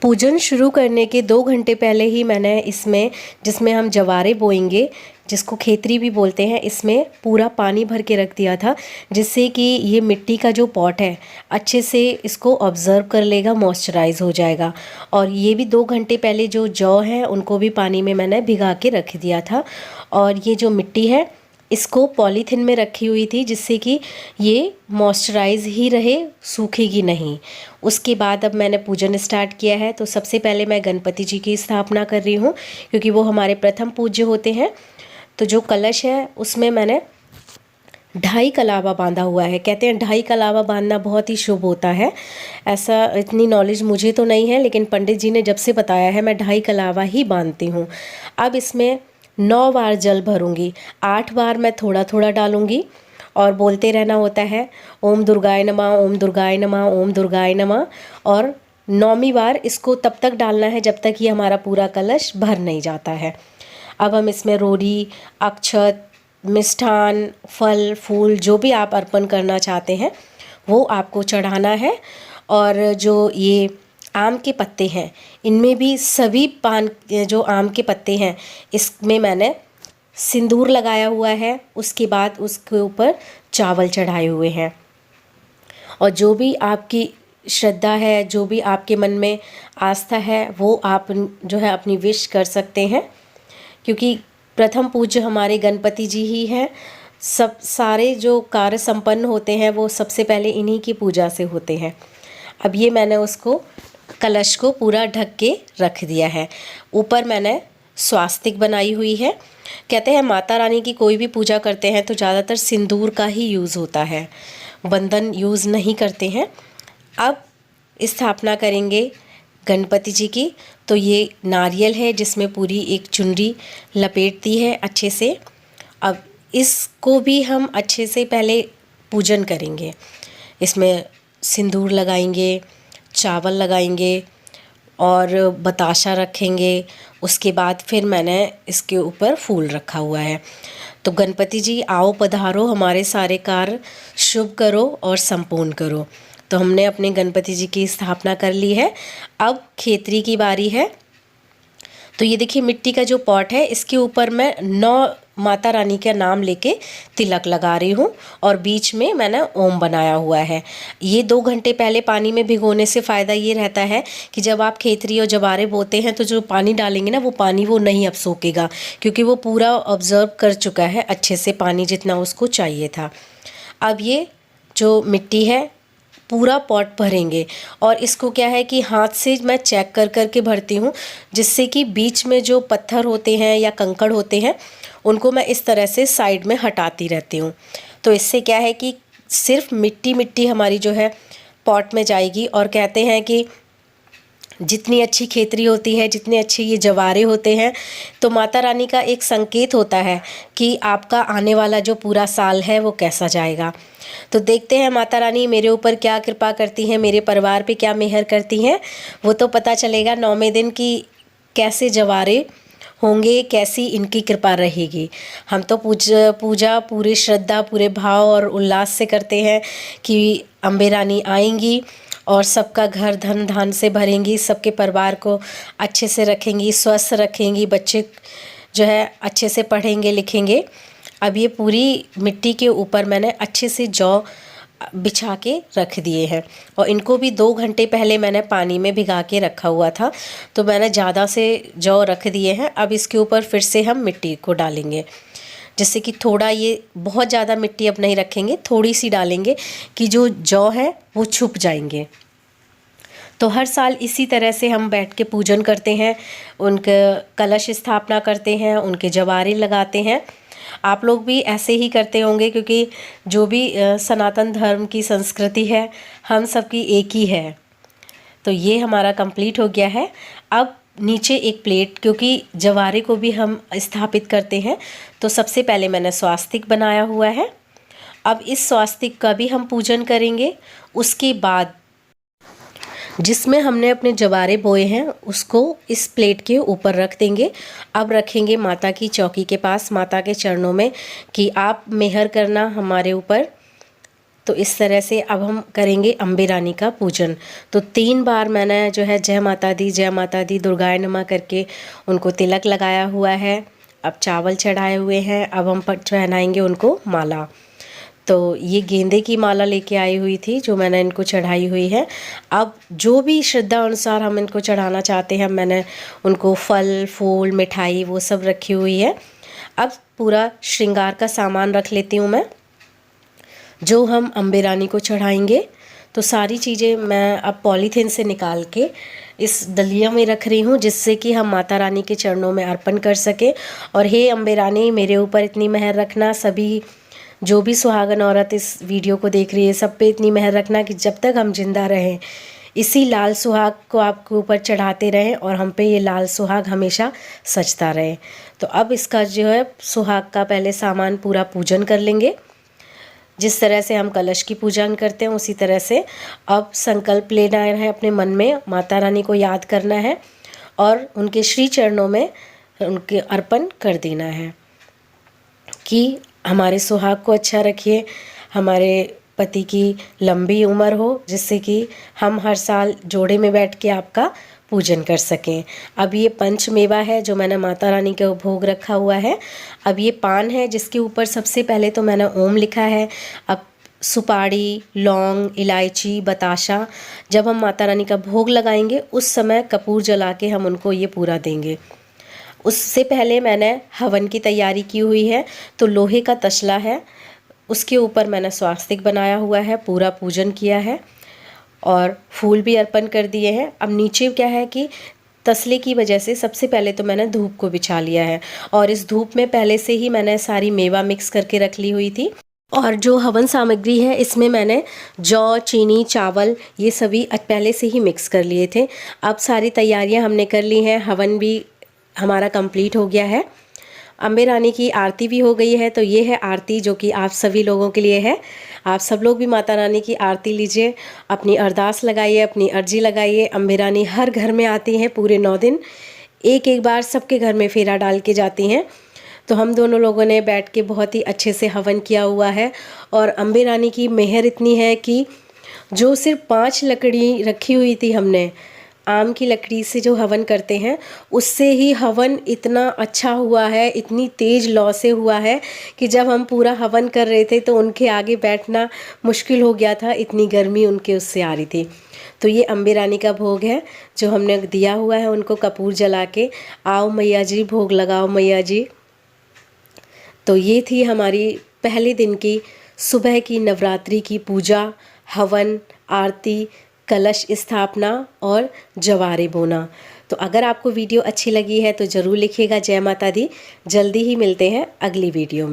पूजन शुरू करने के 2 घंटे पहले ही मैंने इसमें, जिसमें हम जवारे बोएंगे, जिसको खेतरी भी बोलते हैं, इसमें पूरा पानी भर के रख दिया था, जिससे कि ये मिट्टी का जो पॉट है अच्छे से इसको ऑब्ज़र्व कर लेगा, मॉइस्चराइज हो जाएगा। और ये भी 2 घंटे पहले जो जौ है उनको भी पानी में मैंने भिगा के रख दिया था। और ये जो मिट्टी है इसको पॉलीथिन में रखी हुई थी, जिससे कि ये मॉइस्चराइज ही रहे, सूखेगी नहीं। उसके बाद अब मैंने पूजन स्टार्ट किया है। तो सबसे पहले मैं गणपति जी की स्थापना कर रही हूँ, क्योंकि वो हमारे प्रथम पूज्य होते हैं। तो जो कलश है उसमें मैंने 2.5 कलावा बांधा हुआ है। कहते हैं 2.5 कलावा बांधना बहुत ही शुभ होता है। ऐसा इतनी नॉलेज मुझे तो नहीं है, लेकिन पंडित जी ने जब से बताया है मैं 2.5 कलावा ही बांधती हूँ। अब इसमें 9 बार जल भरूंगी, 8 बार मैं थोड़ा थोड़ा डालूंगी और बोलते रहना होता है ओम दुर्गाय नमः, ओम दुर्गाय नमः, ओम दुर्गाय नमः। और 9वीं बार इसको तब तक डालना है जब तक ये हमारा पूरा कलश भर नहीं जाता है। अब हम इसमें रोड़ी, अक्षत, मिष्ठान, फल फूल जो भी आप अर्पण करना चाहते हैं वो आपको चढ़ाना है। और जो ये आम के पत्ते हैं इनमें भी सभी पान, जो आम के पत्ते हैं इसमें मैंने सिंदूर लगाया हुआ है। उसके बाद उसके ऊपर चावल चढ़ाए हुए हैं। और जो भी आपकी श्रद्धा है, जो भी आपके मन में आस्था है, वो आप जो है अपनी विश कर सकते हैं, क्योंकि प्रथम पूज्य हमारे गणपति जी ही हैं। सब सारे जो कार्य संपन्न होते हैं वो सबसे पहले इन्हीं की पूजा से होते हैं। अब ये मैंने उसको, कलश को पूरा ढक के रख दिया है। ऊपर मैंने स्वास्तिक बनाई हुई है। कहते हैं माता रानी की कोई भी पूजा करते हैं तो ज़्यादातर सिंदूर का ही यूज़ होता है, बंधन यूज़ नहीं करते हैं। अब स्थापना करेंगे गणपति जी की। तो ये नारियल है जिसमें पूरी एक चुनरी लपेट दी है अच्छे से। अब इसको भी हम अच्छे से पहले पूजन करेंगे। इसमें सिंदूर लगाएंगे, चावल लगाएंगे और बताशा रखेंगे। उसके बाद फिर मैंने इसके ऊपर फूल रखा हुआ है। तो गणपति जी आओ पधारो, हमारे सारे कार्य शुभ करो और संपूर्ण करो। तो हमने अपने गणपति जी की स्थापना कर ली है। अब खेतरी की बारी है। तो ये देखिए मिट्टी का जो पॉट है इसके ऊपर मैं 9 माता रानी का नाम लेके तिलक लगा रही हूँ और बीच में मैंने ओम बनाया हुआ है। ये 2 घंटे पहले पानी में भिगोने से फ़ायदा ये रहता है कि जब आप खेतरी और जवारे बोते हैं तो जो पानी डालेंगे ना वो पानी वो नहीं अब सोखेगा, क्योंकि वो पूरा ऑब्ज़र्व कर चुका है अच्छे से पानी जितना उसको चाहिए था। अब ये जो मिट्टी है पूरा पॉट भरेंगे और इसको क्या है कि हाथ से मैं चेक कर कर के भरती हूँ, जिससे कि बीच में जो पत्थर होते हैं या कंकड़ होते हैं उनको मैं इस तरह से साइड में हटाती रहती हूँ। तो इससे क्या है कि सिर्फ मिट्टी मिट्टी हमारी जो है पॉट में जाएगी। और कहते हैं कि जितनी अच्छी खेतरी होती है, जितने अच्छे ये जवारे होते हैं, तो माता रानी का एक संकेत होता है कि आपका आने वाला जो पूरा साल है वो कैसा जाएगा। तो देखते हैं माता रानी मेरे ऊपर क्या कृपा करती हैं, मेरे परिवार पे क्या मेहर करती हैं। वो तो पता चलेगा 9वें दिन की कैसे जवारे होंगे, कैसी इनकी कृपा रहेगी। हम तो पूजा पूरे श्रद्धा, पूरे भाव और उल्लास से करते हैं कि अम्बे रानी आएंगी और सबका घर धन धान से भरेंगी, सबके परिवार को अच्छे से रखेंगी, स्वस्थ रखेंगी, बच्चे जो है अच्छे से पढ़ेंगे लिखेंगे। अब ये पूरी मिट्टी के ऊपर मैंने अच्छे से जौ बिछा के रख दिए हैं और इनको भी 2 घंटे पहले मैंने पानी में भिगा के रखा हुआ था। तो मैंने ज़्यादा से जौ रख दिए हैं। अब इसके ऊपर फिर से हम मिट्टी को डालेंगे, जिससे कि थोड़ा, ये बहुत ज़्यादा मिट्टी अब नहीं रखेंगे, थोड़ी सी डालेंगे कि जो जौ है वो छुप जाएंगे। तो हर साल इसी तरह से हम बैठ के पूजन करते हैं, उनके कलश स्थापना करते हैं, उनके जवारे लगाते हैं। आप लोग भी ऐसे ही करते होंगे, क्योंकि जो भी सनातन धर्म की संस्कृति है हम सबकी एक ही है। तो ये हमारा कंप्लीट हो गया है। अब नीचे एक प्लेट, क्योंकि जवारे को भी हम स्थापित करते हैं, तो सबसे पहले मैंने स्वास्तिक बनाया हुआ है। अब इस स्वास्तिक का भी हम पूजन करेंगे। उसके बाद जिसमें हमने अपने जवारे बोए हैं उसको इस प्लेट के ऊपर रख देंगे। अब रखेंगे माता की चौकी के पास, माता के चरणों में, कि आप मेहर करना हमारे ऊपर। तो इस तरह से अब हम करेंगे अम्बे रानी का पूजन। तो 3 बार मैंने जो है जय माता दी दुर्गाय नमः करके उनको तिलक लगाया हुआ है। अब चावल चढ़ाए हुए हैं, अब हम पहनाएंगे उनको माला। तो ये गेंदे की माला लेके आई हुई थी जो मैंने इनको चढ़ाई हुई है। अब जो भी श्रद्धा अनुसार हम इनको चढ़ाना चाहते हैं, मैंने उनको फल फूल मिठाई वो सब रखी हुई है। अब पूरा श्रृंगार का सामान रख लेती हूँ मैं, जो हम अम्बे रानी को चढ़ाएंगे। तो सारी चीज़ें मैं अब पॉलीथीन से निकाल के इस दलिया में रख रही हूँ, जिससे कि हम माता रानी के चरणों में अर्पण कर सकें। और हे अम्बे रानी, मेरे ऊपर इतनी मेहर रखना, सभी जो भी सुहागन औरत इस वीडियो को देख रही है सब पे इतनी मेहर रखना कि जब तक हम जिंदा रहें इसी लाल सुहाग को आपके ऊपर चढ़ाते रहें और हम पे ये लाल सुहाग हमेशा सजता रहे। तो अब इसका जो है सुहाग का पहले सामान पूरा पूजन कर लेंगे। जिस तरह से हम कलश की पूजन करते हैं उसी तरह से अब संकल्प लेना है अपने मन में, माता रानी को याद करना है और उनके श्री चरणों में उनके अर्पण कर देना है कि हमारे सुहाग को अच्छा रखिए, हमारे पति की लंबी उम्र हो, जिससे कि हम हर साल जोड़े में बैठ के आपका पूजन कर सकें। अब ये पंचमेवा है जो मैंने माता रानी के भोग रखा हुआ है। अब ये पान है जिसके ऊपर सबसे पहले तो मैंने ओम लिखा है। अब सुपारी, लौंग, इलायची, बताशा, जब हम माता रानी का भोग लगाएंगे उस समय कपूर जला के हम उनको ये पूरा देंगे। उससे पहले मैंने हवन की तैयारी की हुई है। तो लोहे का तसला है, उसके ऊपर मैंने स्वास्तिक बनाया हुआ है, पूरा पूजन किया है और फूल भी अर्पण कर दिए हैं। अब नीचे क्या है कि तसले की वजह से सबसे पहले तो मैंने धूप को बिछा लिया है और इस धूप में पहले से ही मैंने सारी मेवा मिक्स करके रख ली हुई थी। और जो हवन सामग्री है इसमें मैंने जौ, चीनी, चावल ये सभी पहले से ही मिक्स कर लिए थे। अब सारी तैयारियां हमने कर ली हैं, हवन भी हमारा कंप्लीट हो गया है। अम्बे रानी की आरती भी हो गई है। तो ये है आरती जो कि आप सभी लोगों के लिए है। आप सब लोग भी माता रानी की आरती लीजिए, अपनी अरदास लगाइए, अपनी अर्जी लगाइए। अम्बे रानी हर घर में आती हैं, पूरे 9 दिन एक एक बार सबके घर में फेरा डाल के जाती हैं। तो हम दोनों लोगों ने बैठ के बहुत ही अच्छे से हवन किया हुआ है। और अम्बे रानी की मेहर इतनी है कि जो सिर्फ 5 लकड़ी रखी हुई थी हमने, आम की लकड़ी से जो हवन करते हैं, उससे ही हवन इतना अच्छा हुआ है, इतनी तेज लौ से हुआ है कि जब हम पूरा हवन कर रहे थे तो उनके आगे बैठना मुश्किल हो गया था, इतनी गर्मी उनके उससे आ रही थी। तो ये अम्बे रानी का भोग है जो हमने दिया हुआ है उनको कपूर जला के, आओ मैया जी भोग लगाओ मैया जी। तो ये थी हमारी पहले दिन की सुबह की नवरात्रि की पूजा, हवन, आरती, कलश स्थापना और जवारे बोना। तो अगर आपको वीडियो अच्छी लगी है तो ज़रूर लिखिएगा जय माता दी। जल्दी ही मिलते हैं अगली वीडियो में।